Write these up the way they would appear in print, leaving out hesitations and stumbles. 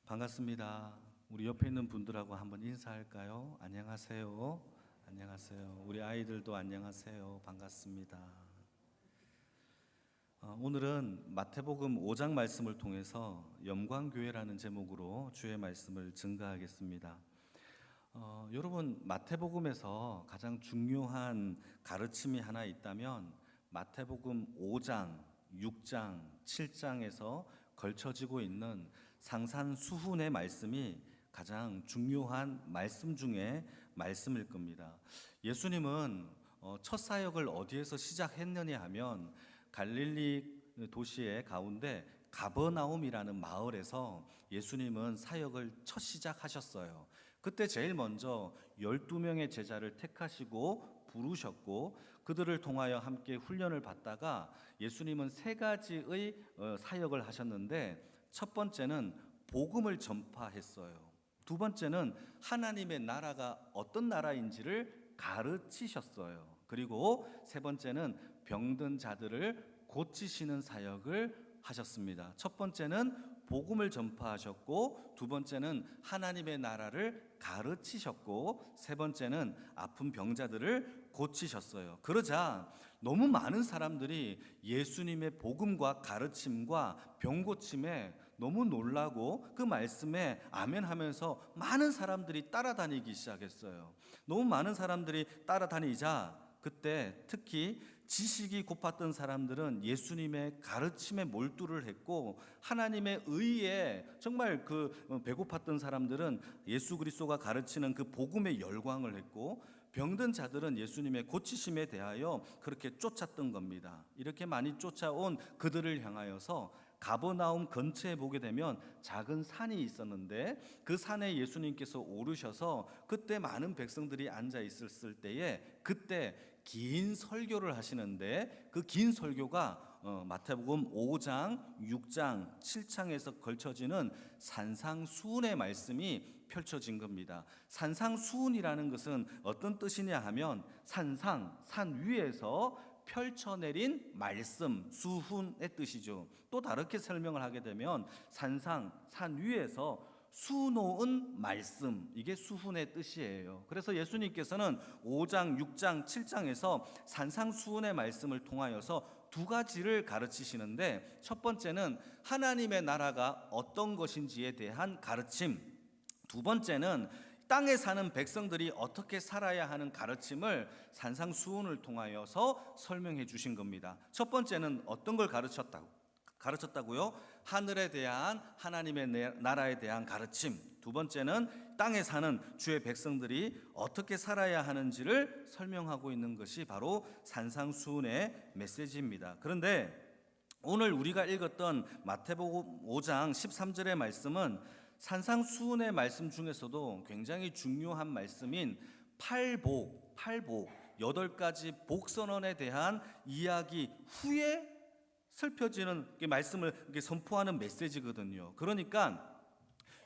반갑습니다. 우리 옆에 있는 분들하고 한번 인사할까요? 안녕하세요. 안녕하세요. 우리 아이들도 안녕하세요. 반갑습니다. 오늘은 마태복음 5장 말씀을 통해서 영광교회라는 제목으로 주의 말씀을 증거하겠습니다. 여러분, 마태복음에서 가장 중요한 가르침이 하나 있다면 마태복음 5장, 6장, 7장에서 걸쳐지고 있는 상산수훈의 말씀이 가장 중요한 말씀 중에 말씀일 겁니다. 예수님은 첫 사역을 어디에서 시작했느냐 하면 갈릴리 도시의 가운데 가버나움이라는 마을에서 예수님은 사역을 첫 시작하셨어요. 그때 제일 먼저 12명의 제자를 택하시고 부르셨고 그들을 통하여 함께 훈련을 받다가 예수님은 세 가지의 사역을 하셨는데, 첫 번째는 복음을 전파했어요. 두 번째는 하나님의 나라가 어떤 나라인지를 가르치셨어요. 그리고 세 번째는 병든 자들을 고치시는 사역을 하셨습니다. 첫 번째는 복음을 전파하셨고, 두 번째는 하나님의 나라를 가르치셨고, 세 번째는 아픈 병자들을 고치셨어요. 그러자 너무 많은 사람들이 예수님의 복음과 가르침과 병 고침에 너무 놀라고 그 말씀에 아멘 하면서 많은 사람들이 따라다니기 시작했어요. 너무 많은 사람들이 따라다니자 그때 특히 지식이 고팠던 사람들은 예수님의 가르침에 몰두를 했고, 하나님의 의에 정말 배고팠던 사람들은 예수 그리스도가 가르치는 그 복음에 열광을 했고, 병든 자들은 예수님의 고치심에 대하여 그렇게 쫓았던 겁니다. 이렇게 많이 쫓아온 그들을 향하여서 가버나움 근처에 보게 되면 작은 산이 있었는데, 그 산에 예수님께서 오르셔서 그때 많은 백성들이 앉아 있었을 때에 그때 긴 설교를 하시는데, 그 긴 설교가 마태복음 5장, 6장, 7장에서 걸쳐지는 산상수훈의 말씀이 펼쳐진 겁니다. 산상수훈이라는 것은 어떤 뜻이냐 하면 산 위에서 펼쳐내린 말씀, 수훈의 뜻이죠. 또 다르게 설명을 하게 되면 산 위에서 수놓은 말씀, 이게 수훈의 뜻이에요. 그래서 예수님께서는 5장, 6장, 7장에서 산상수훈의 말씀을 통하여서 두 가지를 가르치시는데, 첫 번째는 하나님의 나라가 어떤 것인지에 대한 가르침, 두 번째는 땅에 사는 백성들이 어떻게 살아야 하는 가르침을 산상수훈을 통하여서 설명해 주신 겁니다. 첫 번째는 어떤 걸 가르쳤다고요? 하늘에 대한 하나님의 나라에 대한 가르침. 두 번째는 땅에 사는 주의 백성들이 어떻게 살아야 하는지를 설명하고 있는 것이 바로 산상수훈의 메시지입니다. 그런데 오늘 우리가 읽었던 마태복음 5장 13절의 말씀은 산상수훈의 말씀 중에서도 굉장히 중요한 말씀인 팔복, 8가지 복선언에 대한 이야기 후에 슬펴지는 말씀을 선포하는 메시지거든요. 그러니까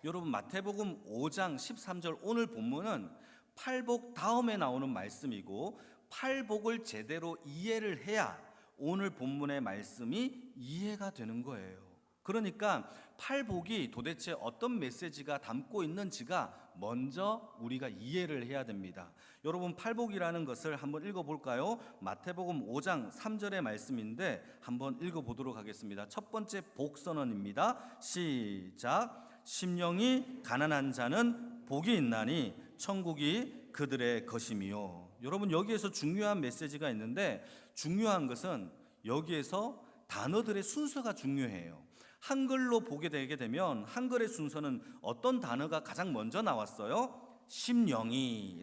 여러분, 마태복음 5장 13절 오늘 본문은 팔복 다음에 나오는 말씀이고, 팔복을 제대로 이해를 해야 오늘 본문의 말씀이 이해가 되는 거예요. 그러니까 팔복이 도대체 어떤 메시지가 담고 있는지가 먼저 우리가 이해를 해야 됩니다. 여러분, 팔복이라는 것을 한번 읽어볼까요? 마태복음 5장 3절의 말씀인데 한번 읽어보도록 하겠습니다. 첫 번째 복선언입니다. 시작. 심령이 가난한 자는 복이 있나니 천국이 그들의 것이미요. 여러분, 여기에서 중요한 메시지가 있는데, 중요한 것은 여기에서 단어들의 순서가 중요해요. 한글로 보게 되게 되면 한글의 순서는 어떤 단어가 가장 먼저 나왔어요? 심령이,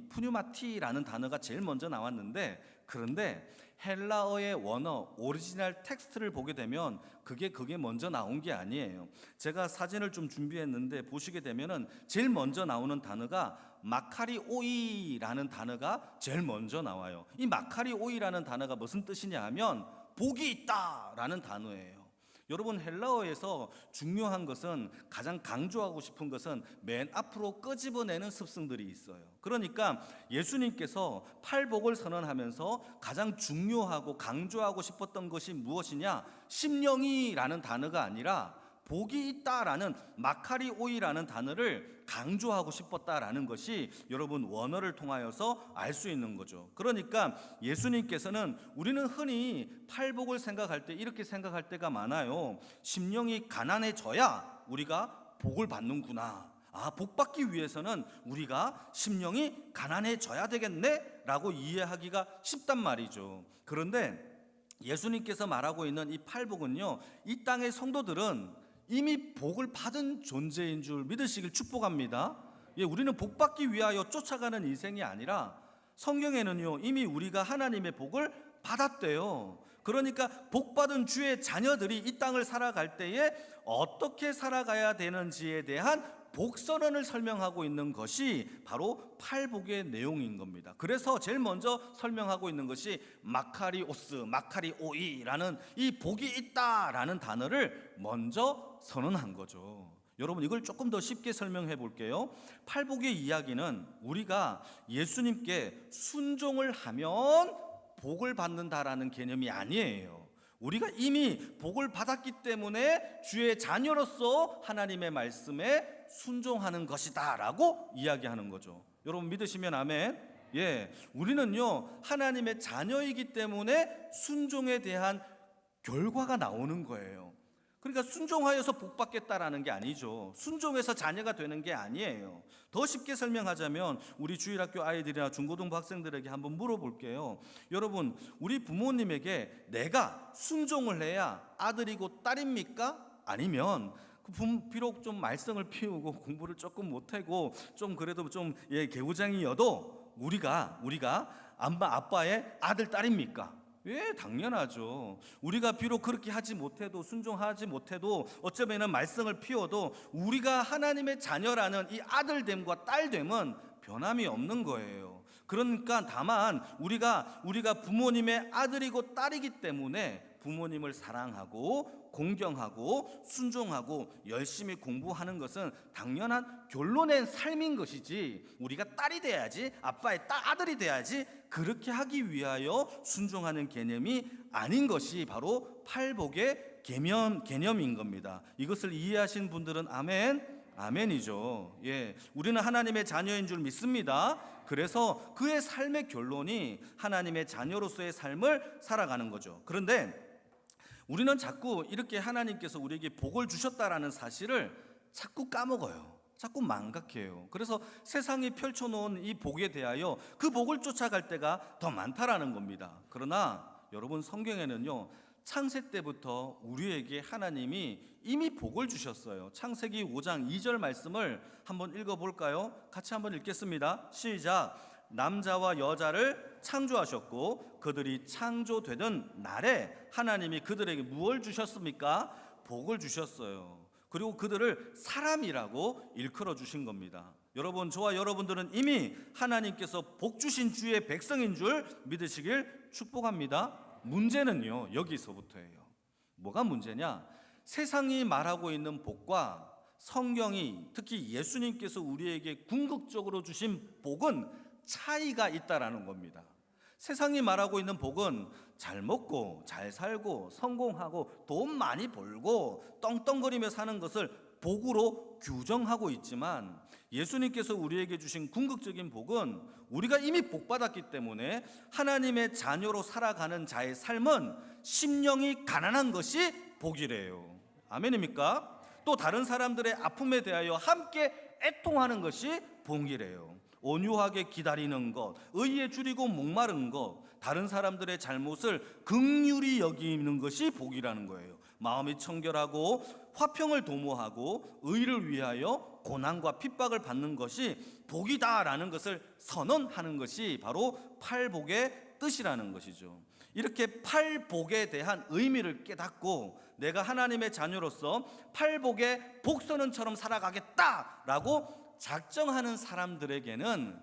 푸뉴마티라는 단어가 제일 먼저 나왔는데, 그런데 헬라어의 원어 오리지널 텍스트를 보게 되면 그게 먼저 나온 게 아니에요. 제가 사진을 좀 준비했는데 보시게 되면은 제일 먼저 나오는 단어가 마카리오이라는 단어가 제일 먼저 나와요. 이 마카리오이라는 단어가 무슨 뜻이냐 하면 복이 있다라는 단어예요. 여러분, 헬라어에서 중요한 것은, 가장 강조하고 싶은 것은 맨 앞으로 끄집어내는 습성들이 있어요. 그러니까 예수님께서 팔복을 선언하면서 가장 중요하고 강조하고 싶었던 것이 무엇이냐? 심령이라는 단어가 아니라 복이 있다라는 마카리오이라는 단어를 강조하고 싶었다라는 것이 여러분 원어를 통하여서 알 수 있는 거죠. 그러니까 예수님께서는 우리는 흔히 팔복을 생각할 때 이렇게 생각할 때가 많아요. 심령이 가난해져야 우리가 복을 받는구나. 복 받기 위해서는 우리가 심령이 가난해져야 되겠네? 라고 이해하기가 쉽단 말이죠. 그런데 예수님께서 말하고 있는 이 팔복은요, 이 땅의 성도들은 이미 복을 받은 존재인 줄 믿으시길 축복합니다. 우리는 복 받기 위하여 쫓아가는 인생이 아니라 성경에는요, 이미 우리가 하나님의 복을 받았대요. 그러니까 복 받은 주의 자녀들이 이 땅을 살아갈 때에 어떻게 살아가야 되는지에 대한 복선언을 설명하고 있는 것이 바로 팔복의 내용인 겁니다. 그래서 제일 먼저 설명하고 있는 것이 마카리오스, 마카리오이라는 이 복이 있다라는 단어를 먼저 선언한 거죠. 여러분, 이걸 조금 더 쉽게 설명해 볼게요. 팔복의 이야기는 우리가 예수님께 순종을 하면 복을 받는다라는 개념이 아니에요. 우리가 이미 복을 받았기 때문에 주의 자녀로서 하나님의 말씀에 순종하는 것이다 라고 이야기하는 거죠. 여러분 믿으시면 아멘. 우리는요 하나님의 자녀이기 때문에 순종에 대한 결과가 나오는 거예요. 그러니까 순종하여서 복 받겠다라는 게 아니죠. 순종해서 자녀가 되는 게 아니에요. 더 쉽게 설명하자면 우리 주일학교 아이들이나 중고등부 학생들에게 한번 물어볼게요. 여러분, 우리 부모님에게 내가 순종을 해야 아들이고 딸입니까? 아니면 비록 좀 말썽을 피우고 공부를 조금 못하고 좀 그래도 좀 개구장이어도 우리가 아빠의 아들 딸입니까? 당연하죠. 우리가 비록 그렇게 하지 못해도, 순종하지 못해도, 어쩌면은 말썽을 피워도 우리가 하나님의 자녀라는 이 아들됨과 딸됨은 변함이 없는 거예요. 그러니까 다만 우리가 부모님의 아들이고 딸이기 때문에 부모님을 사랑하고 공경하고 순종하고 열심히 공부하는 것은 당연한 결론의 삶인 것이지, 우리가 딸이 돼야지, 아빠의 아들이 돼야지, 그렇게 하기 위하여 순종하는 개념이 아닌 것이 바로 팔복의 개념인 겁니다. 이것을 이해하신 분들은 아멘이죠. 우리는 하나님의 자녀인 줄 믿습니다. 그래서 그의 삶의 결론이 하나님의 자녀로서의 삶을 살아가는 거죠. 그런데 우리는 자꾸 이렇게 하나님께서 우리에게 복을 주셨다라는 사실을 자꾸 까먹어요. 자꾸 망각해요. 그래서 세상이 펼쳐놓은 이 복에 대하여 그 복을 쫓아갈 때가 더 많다라는 겁니다. 그러나 여러분, 성경에는요 창세 때부터 우리에게 하나님이 이미 복을 주셨어요. 창세기 5장 2절 말씀을 한번 읽어볼까요? 같이 한번 읽겠습니다. 시작. 남자와 여자를 창조하셨고 그들이 창조되던 날에 하나님이 그들에게 무엇을 주셨습니까? 복을 주셨어요. 그리고 그들을 사람이라고 일컬어 주신 겁니다. 여러분, 저와 여러분들은 이미 하나님께서 복 주신 주의 백성인 줄 믿으시길 축복합니다. 문제는요 여기서부터예요. 뭐가 문제냐? 세상이 말하고 있는 복과 성경이, 특히 예수님께서 우리에게 궁극적으로 주신 복은 차이가 있다라는 겁니다. 세상이 말하고 있는 복은 잘 먹고 잘 살고 성공하고 돈 많이 벌고 떵떵거리며 사는 것을 복으로 규정하고 있지만, 예수님께서 우리에게 주신 궁극적인 복은 우리가 이미 복받았기 때문에 하나님의 자녀로 살아가는 자의 삶은 심령이 가난한 것이 복이래요. 아멘입니까? 또 다른 사람들의 아픔에 대하여 함께 애통하는 것이 복이래요. 온유하게 기다리는 것, 의에 줄이고 목마른 것, 다른 사람들의 잘못을 긍휼히 여기는 것이 복이라는 거예요. 마음이 청결하고 화평을 도모하고 의를 위하여 고난과 핍박을 받는 것이 복이다라는 것을 선언하는 것이 바로 팔복의 뜻이라는 것이죠. 이렇게 팔복에 대한 의미를 깨닫고 내가 하나님의 자녀로서 팔복의 복선언처럼 살아가겠다라고 작정하는 사람들에게는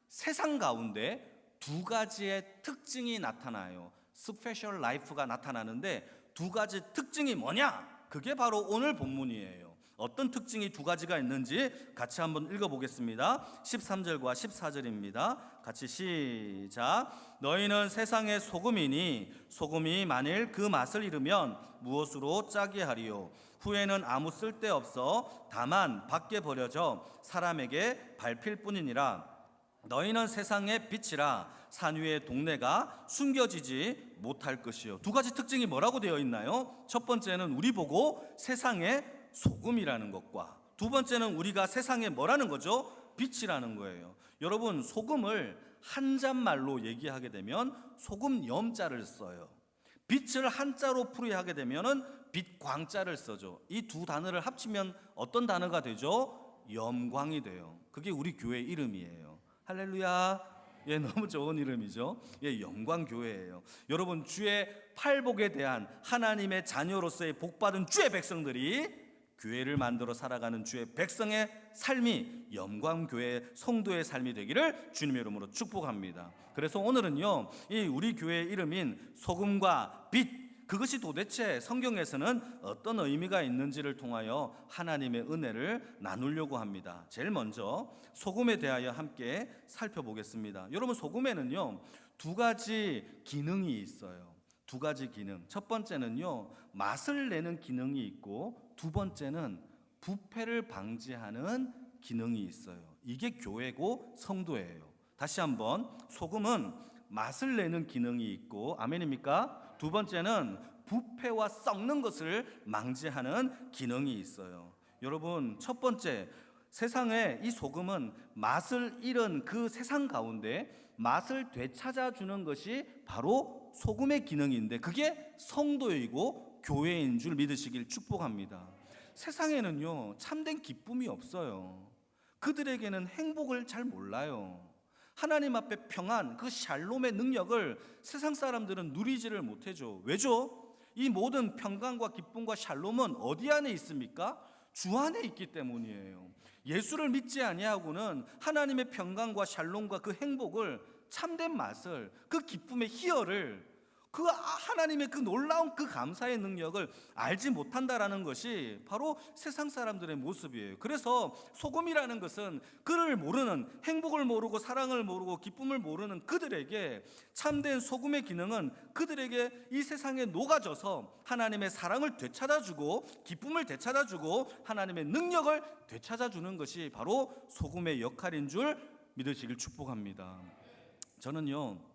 세상 가운데 두 가지의 특징이 나타나요. 스페셜 라이프가 나타나는데 두 가지 특징이 뭐냐? 그게 바로 오늘 본문이에요. 어떤 특징이 두 가지가 있는지 같이 한번 읽어보겠습니다. 13절과 14절입니다. 같이 시작. 너희는 세상의 소금이니 소금이 만일 그 맛을 잃으면 무엇으로 짜게 하리요? 후에는 아무 쓸데없어 다만 밖에 버려져 사람에게 밟힐 뿐이니라. 너희는 세상의 빛이라. 산 위의 동네가 숨겨지지 못할 것이요. 두 가지 특징이 뭐라고 되어 있나요? 첫 번째는 우리 보고 세상의 소금이라는 것과, 두 번째는 우리가 세상에 뭐라는 거죠? 빛이라는 거예요. 여러분, 소금을 한자말로 얘기하게 되면 소금 염자를 써요. 빛을 한자로 풀이하게 되면은 빛광자를 써죠. 이 두 단어를 합치면 어떤 단어가 되죠? 염광이 돼요. 그게 우리 교회 이름이에요. 할렐루야. 예, 너무 좋은 이름이죠. 예, 영광교회예요. 여러분, 주의 팔복에 대한 하나님의 자녀로서의 복받은 주의 백성들이 교회를 만들어 살아가는 주의 백성의 삶이 영광교회 성도의 삶이 되기를 주님의 이름으로 축복합니다. 그래서 오늘은요, 이 우리 교회의 이름인 소금과 빛, 그것이 도대체 성경에서는 어떤 의미가 있는지를 통하여 하나님의 은혜를 나누려고 합니다. 제일 먼저 소금에 대하여 함께 살펴보겠습니다. 여러분, 소금에는요 두 가지 기능이 있어요. 두 가지 기능. 첫 번째는요 맛을 내는 기능이 있고, 두 번째는 부패를 방지하는 기능이 있어요. 이게 교회고 성도예요. 다시 한번, 소금은 맛을 내는 기능이 있고, 아멘입니까? 두 번째는 부패와 썩는 것을 방지하는 기능이 있어요. 여러분, 첫 번째, 세상에 이 소금은 맛을 잃은 그 세상 가운데 맛을 되찾아주는 것이 바로 소금의 기능인데, 그게 성도이고 교회인 줄 믿으시길 축복합니다. 세상에는요 참된 기쁨이 없어요. 그들에게는 행복을 잘 몰라요. 하나님 앞에 평안, 그 샬롬의 능력을 세상 사람들은 누리지를 못해죠. 왜죠? 이 모든 평강과 기쁨과 샬롬은 어디 안에 있습니까? 주 안에 있기 때문이에요. 예수를 믿지 아니하고는 하나님의 평강과 샬롬과 그 행복을, 참된 맛을, 그 기쁨의 희열을, 그 하나님의 그 놀라운 그 감사의 능력을 알지 못한다라는 것이 바로 세상 사람들의 모습이에요. 그래서 소금이라는 것은 그를 모르는, 행복을 모르고 사랑을 모르고 기쁨을 모르는 그들에게 참된 소금의 기능은 그들에게 이 세상에 녹아져서 하나님의 사랑을 되찾아주고 기쁨을 되찾아주고 하나님의 능력을 되찾아주는 것이 바로 소금의 역할인 줄 믿으시길 축복합니다. 저는요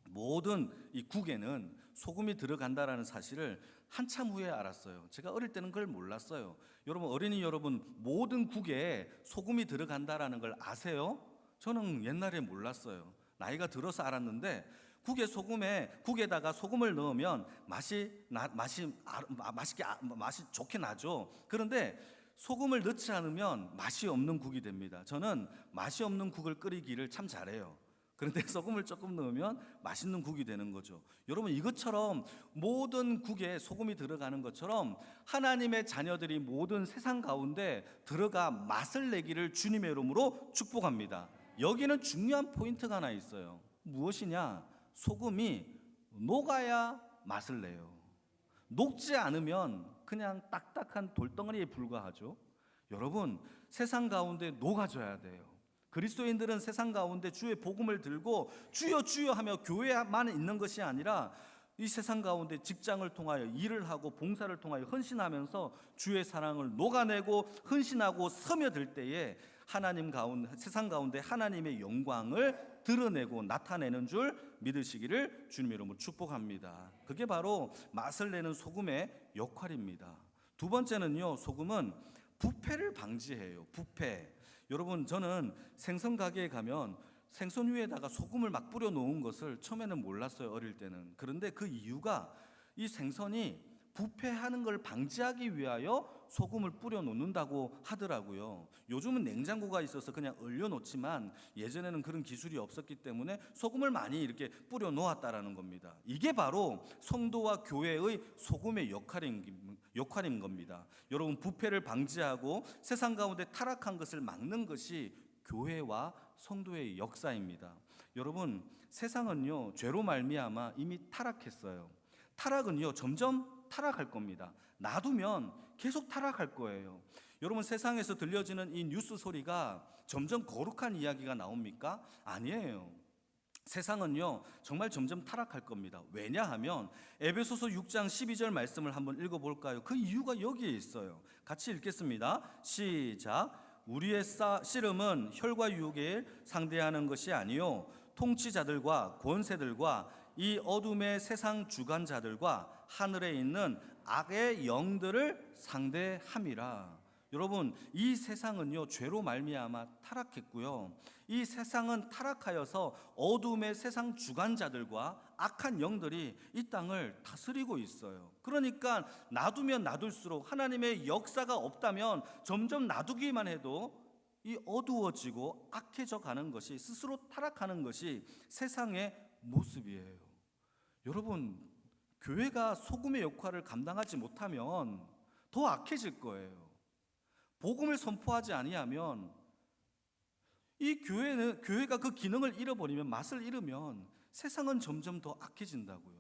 모든 이 국에는 소금이 들어간다라는 사실을 한참 후에 알았어요. 제가 어릴 때는 그걸 몰랐어요. 여러분, 어린이 여러분, 모든 국에 소금이 들어간다라는 걸 아세요? 저는 옛날에 몰랐어요. 나이가 들어서 알았는데, 국에다가 소금을 넣으면 맛이 좋게 나죠. 그런데 소금을 넣지 않으면 맛이 없는 국이 됩니다. 저는 맛이 없는 국을 끓이기를 참 잘해요. 그런데 소금을 조금 넣으면 맛있는 국이 되는 거죠. 여러분, 이것처럼 모든 국에 소금이 들어가는 것처럼 하나님의 자녀들이 모든 세상 가운데 들어가 맛을 내기를 주님의 이름으로 축복합니다. 여기는 중요한 포인트가 하나 있어요. 무엇이냐? 소금이 녹아야 맛을 내요. 녹지 않으면 그냥 딱딱한 돌덩어리에 불과하죠. 여러분, 세상 가운데 녹아져야 돼요. 그리스도인들은 세상 가운데 주의 복음을 들고 주여 주여 하며 교회만 있는 것이 아니라 이 세상 가운데 직장을 통하여 일을 하고 봉사를 통하여 헌신하면서 주의 사랑을 녹아내고 헌신하고 스며들 때에 세상 가운데 하나님의 영광을 드러내고 나타내는 줄 믿으시기를 주님의 이름으로 축복합니다. 그게 바로 맛을 내는 소금의 역할입니다. 두 번째는요, 소금은 부패를 방지해요. 부패. 여러분, 저는 생선 가게에 가면 생선 위에다가 소금을 막 뿌려 놓은 것을 처음에는 몰랐어요, 어릴 때는. 그런데 그 이유가 이 생선이 부패하는 걸 방지하기 위하여 소금을 뿌려 놓는다고 하더라고요. 요즘은 냉장고가 있어서 그냥 얼려 놓지만 예전에는 그런 기술이 없었기 때문에 소금을 많이 이렇게 뿌려 놓았다라는 겁니다. 이게 바로 성도와 교회의 소금의 역할인 겁니다. 여러분, 부패를 방지하고 세상 가운데 타락한 것을 막는 것이 교회와 성도의 역사입니다. 여러분, 세상은요 죄로 말미암아 이미 타락했어요. 타락은요 점점 타락할 겁니다. 놔두면 계속 타락할 거예요. 여러분, 세상에서 들려지는 이 뉴스 소리가 점점 거룩한 이야기가 나옵니까? 아니에요. 세상은요 정말 점점 타락할 겁니다. 왜냐하면 에베소서 6장 12절 말씀을 한번 읽어볼까요? 그 이유가 여기에 있어요. 같이 읽겠습니다. 시작. 우리의 씨름은 혈과 육에 상대하는 것이 아니요 통치자들과 권세들과 이 어둠의 세상 주관자들과 하늘에 있는 악의 영들을 상대함이라. 여러분, 이 세상은요 죄로 말미암아 타락했고요, 이 세상은 타락하여서 어둠의 세상 주관자들과 악한 영들이 이 땅을 다스리고 있어요. 그러니까 놔두면 놔둘수록, 하나님의 역사가 없다면 점점 놔두기만 해도 이 어두워지고 악해져 가는 것이, 스스로 타락하는 것이 세상의 모습이에요. 여러분, 교회가 소금의 역할을 감당하지 못하면 더 악해질 거예요. 복음을 선포하지 아니하면, 이 교회가 그 기능을 잃어버리면, 맛을 잃으면 세상은 점점 더 악해진다고요.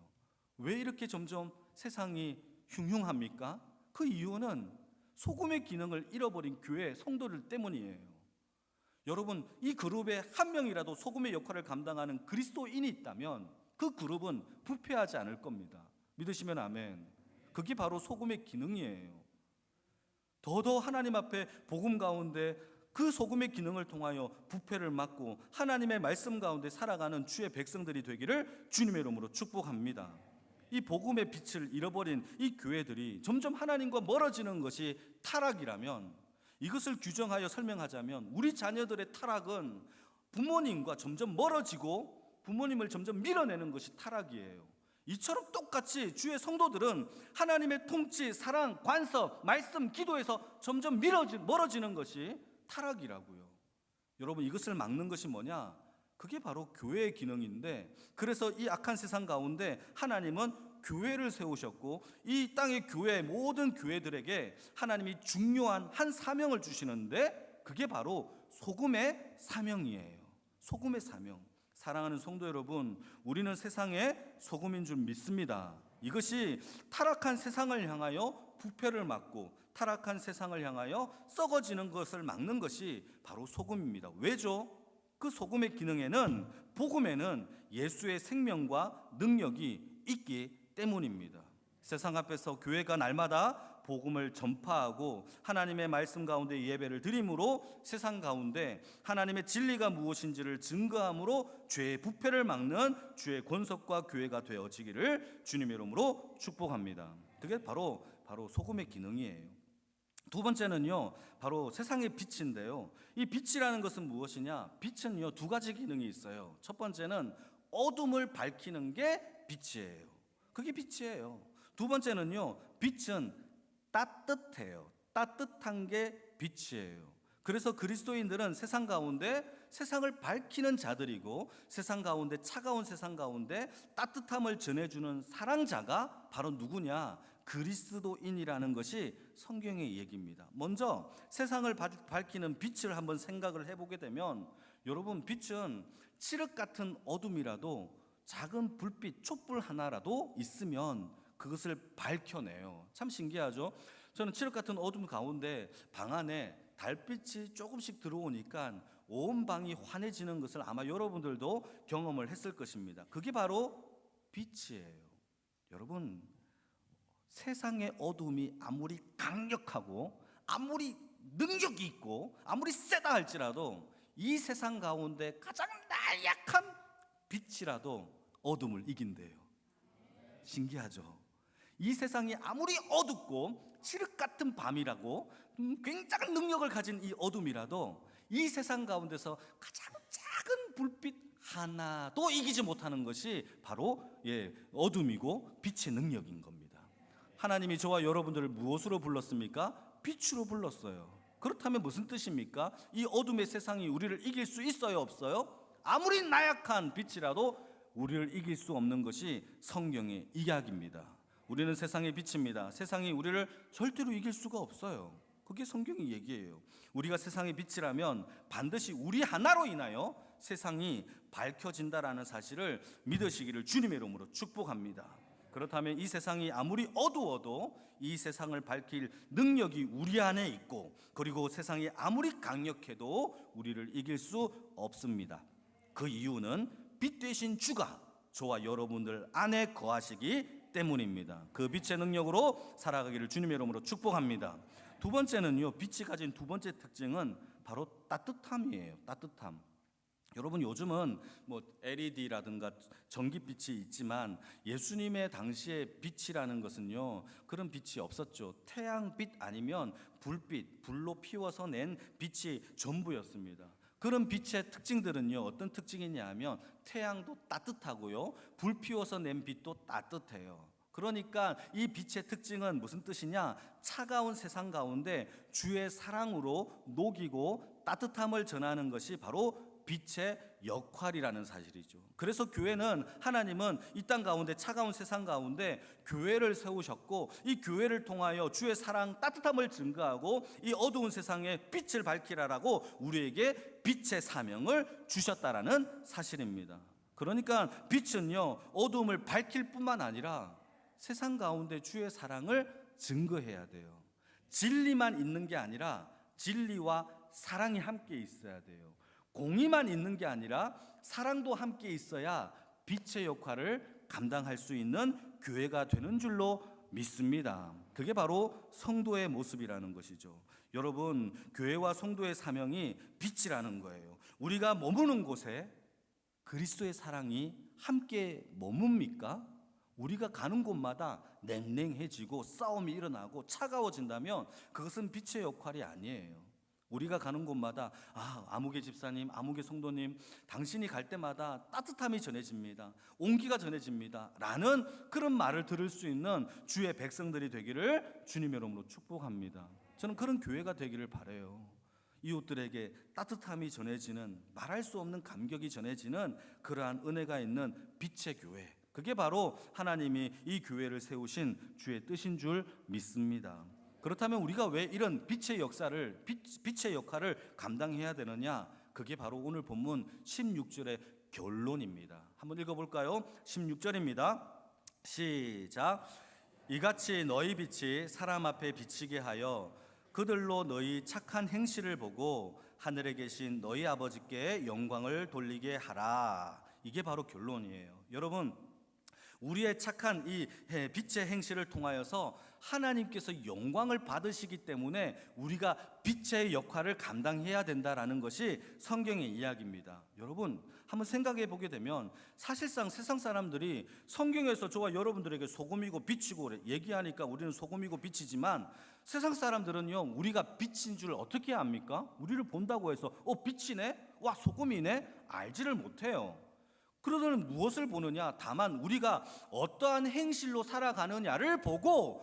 왜 이렇게 점점 세상이 흉흉합니까? 그 이유는 소금의 기능을 잃어버린 교회 성도들 때문이에요. 여러분, 이 그룹에 한 명이라도 소금의 역할을 감당하는 그리스도인이 있다면 그 그룹은 부패하지 않을 겁니다. 믿으시면 아멘. 그게 바로 소금의 기능이에요. 더더 하나님 앞에 복음 가운데 그 소금의 기능을 통하여 부패를 막고 하나님의 말씀 가운데 살아가는 주의 백성들이 되기를 주님의 이름으로 축복합니다. 이 복음의 빛을 잃어버린 이 교회들이 점점 하나님과 멀어지는 것이 타락이라면, 이것을 규정하여 설명하자면 우리 자녀들의 타락은 부모님과 점점 멀어지고 부모님을 점점 밀어내는 것이 타락이에요. 이처럼 똑같이 주의 성도들은 하나님의 통치, 사랑, 관섭, 말씀, 기도에서 점점 멀어지는 것이 타락이라고요. 여러분, 이것을 막는 것이 뭐냐? 그게 바로 교회의 기능인데, 그래서 이 악한 세상 가운데 하나님은 교회를 세우셨고, 이 땅의 교회, 모든 교회들에게 하나님이 중요한 한 사명을 주시는데, 그게 바로 소금의 사명이에요. 소금의 사명. 사랑하는 성도 여러분, 우리는 세상의 소금인 줄 믿습니다. 이것이 타락한 세상을 향하여 부패를 막고 타락한 세상을 향하여 썩어지는 것을 막는 것이 바로 소금입니다. 왜죠? 그 소금의 기능에는, 복음에는 예수의 생명과 능력이 있기 때문입니다. 세상 앞에서 교회가 날마다 복음을 전파하고 하나님의 말씀 가운데 예배를 드림으로 세상 가운데 하나님의 진리가 무엇인지를 증거함으로 죄의 부패를 막는 주의 권속과 교회가 되어지기를 주님의 이름으로 축복합니다. 그게 바로 소금의 기능이에요. 두 번째는요, 바로 세상의 빛인데요. 이 빛이라는 것은 무엇이냐? 빛은요 두 가지 기능이 있어요. 첫 번째는 어둠을 밝히는 게 빛이에요. 그게 빛이에요. 두 번째는요, 빛은 따뜻해요. 따뜻한 게 빛이에요. 그래서 그리스도인들은 세상 가운데 세상을 밝히는 자들이고, 세상 가운데, 차가운 세상 가운데 따뜻함을 전해주는 사랑자가 바로 누구냐? 그리스도인이라는 것이 성경의 얘기입니다. 먼저 세상을 밝히는 빛을 한번 생각을 해보게 되면, 여러분, 빛은 칠흑 같은 어둠이라도 작은 불빛, 촛불 하나라도 있으면 그것을 밝혀내요. 참 신기하죠? 저는 칠흑 같은 어둠 가운데 방 안에 달빛이 조금씩 들어오니까 온 방이 환해지는 것을 아마 여러분들도 경험을 했을 것입니다. 그게 바로 빛이에요. 여러분, 세상의 어둠이 아무리 강력하고 아무리 능력이 있고 아무리 세다 할지라도 이 세상 가운데 가장 나약한 빛이라도 어둠을 이긴대요. 신기하죠? 이 세상이 아무리 어둡고 칠흑 같은 밤이라고 굉장한 능력을 가진 이 어둠이라도 이 세상 가운데서 가장 작은 불빛 하나도 이기지 못하는 것이 바로 어둠이고 빛의 능력인 겁니다. 하나님이 저와 여러분들을 무엇으로 불렀습니까? 빛으로 불렀어요. 그렇다면 무슨 뜻입니까? 이 어둠의 세상이 우리를 이길 수 있어요, 없어요? 아무리 나약한 빛이라도 우리를 이길 수 없는 것이 성경의 이야기입니다. 우리는 세상의 빛입니다. 세상이 우리를 절대로 이길 수가 없어요. 그게 성경의 얘기예요. 우리가 세상의 빛이라면 반드시 우리 하나로 인하여 세상이 밝혀진다라는 사실을 믿으시기를 주님의 이름으로 축복합니다. 그렇다면 이 세상이 아무리 어두워도 이 세상을 밝힐 능력이 우리 안에 있고, 그리고 세상이 아무리 강력해도 우리를 이길 수 없습니다. 그 이유는 빛 되신 주가 저와 여러분들 안에 거하시기 때문입니다. 그 빛의 능력으로 살아가기를 주님의 이름으로 축복합니다. 두 번째는요, 빛이 가진 두 번째 특징은 바로 따뜻함이에요. 따뜻함. 여러분, 요즘은 뭐 LED라든가 전기빛이 있지만 예수님의 당시의 빛이라는 것은요, 그런 빛이 없었죠. 태양빛 아니면 불빛, 불로 피워서 낸 빛이 전부였습니다. 그런 빛의 특징들은요, 어떤 특징이냐 하면 태양도 따뜻하고요, 불 피워서 낸 빛도 따뜻해요. 그러니까 이 빛의 특징은 무슨 뜻이냐? 차가운 세상 가운데 주의 사랑으로 녹이고 따뜻함을 전하는 것이 바로 빛의 역할이라는 사실이죠. 그래서 교회는, 하나님은 이 땅 가운데, 차가운 세상 가운데 교회를 세우셨고, 이 교회를 통하여 주의 사랑, 따뜻함을 증거하고 이 어두운 세상에 빛을 밝히라라고 우리에게 빛의 사명을 주셨다라는 사실입니다. 그러니까 빛은요, 어두움을 밝힐 뿐만 아니라 세상 가운데 주의 사랑을 증거해야 돼요. 진리만 있는 게 아니라 진리와 사랑이 함께 있어야 돼요. 공의만 있는 게 아니라 사랑도 함께 있어야 빛의 역할을 감당할 수 있는 교회가 되는 줄로 믿습니다. 그게 바로 성도의 모습이라는 것이죠. 여러분, 교회와 성도의 사명이 빛이라는 거예요. 우리가 머무는 곳에 그리스도의 사랑이 함께 머뭅니까? 우리가 가는 곳마다 냉랭해지고 싸움이 일어나고 차가워진다면 그것은 빛의 역할이 아니에요. 우리가 가는 곳마다 아무개 집사님, 아무개 성도님, 당신이 갈 때마다 따뜻함이 전해집니다, 온기가 전해집니다 라는 그런 말을 들을 수 있는 주의 백성들이 되기를 주님의 이름으로 축복합니다. 저는 그런 교회가 되기를 바라요. 이웃들에게 따뜻함이 전해지는, 말할 수 없는 감격이 전해지는 그러한 은혜가 있는 빛의 교회, 그게 바로 하나님이 이 교회를 세우신 주의 뜻인 줄 믿습니다. 그렇다면 우리가 왜 이런 빛의 역할을 감당해야 되느냐? 그게 바로 오늘 본문 16절의 결론입니다. 한번 읽어볼까요? 16절입니다. 시작. 이같이 너희 빛이 사람 앞에 비치게 하여 그들로 너희 착한 행실을 보고 하늘에 계신 너희 아버지께 영광을 돌리게 하라. 이게 바로 결론이에요. 여러분, 우리의 착한 이 빛의 행실을 통하여서 하나님께서 영광을 받으시기 때문에 우리가 빛의 역할을 감당해야 된다라는 것이 성경의 이야기입니다. 여러분, 한번 생각해 보게 되면 사실상 세상 사람들이 성경에서 저와 여러분들에게 소금이고 빛이고 얘기하니까 우리는 소금이고 빛이지만, 세상 사람들은요, 우리가 빛인 줄 어떻게 압니까? 우리를 본다고 해서 빛이네? 와, 소금이네? 알지를 못해요. 그러더니 무엇을 보느냐? 다만 우리가 어떠한 행실로 살아가느냐를 보고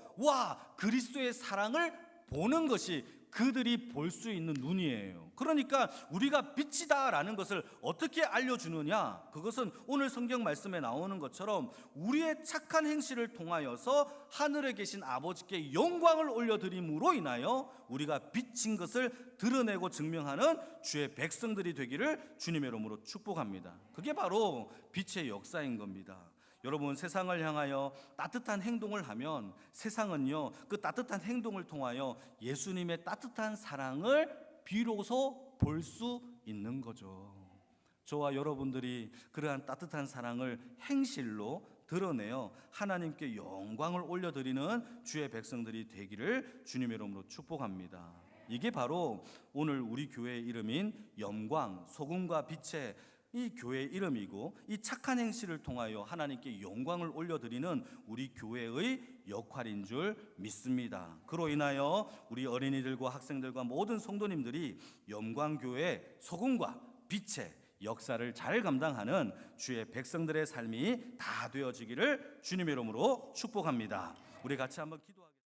그리스도의 사랑을 보는 것이 그들이 볼 수 있는 눈이에요. 그러니까 우리가 빛이다라는 것을 어떻게 알려주느냐? 그것은 오늘 성경 말씀에 나오는 것처럼 우리의 착한 행실을 통하여서 하늘에 계신 아버지께 영광을 올려드림으로 인하여 우리가 빛인 것을 드러내고 증명하는 주의 백성들이 되기를 주님의 이름으로 축복합니다. 그게 바로 빛의 역사인 겁니다. 여러분, 세상을 향하여 따뜻한 행동을 하면 세상은요, 그 따뜻한 행동을 통하여 예수님의 따뜻한 사랑을 비로소 볼 수 있는 거죠. 저와 여러분들이 그러한 따뜻한 사랑을 행실로 드러내어 하나님께 영광을 올려드리는 주의 백성들이 되기를 주님의 이름으로 축복합니다. 이게 바로 오늘 우리 교회의 이름인 영광, 소금과 빛의 이 교회의 이름이고, 이 착한 행실을 통하여 하나님께 영광을 올려드리는 우리 교회의 역할인 줄 믿습니다. 그로 인하여 우리 어린이들과 학생들과 모든 성도님들이 영광교회의 소금과 빛의 역사를 잘 감당하는 주의 백성들의 삶이 다 되어지기를 주님의 이름으로 축복합니다. 우리 같이 한번 기도하겠습니다.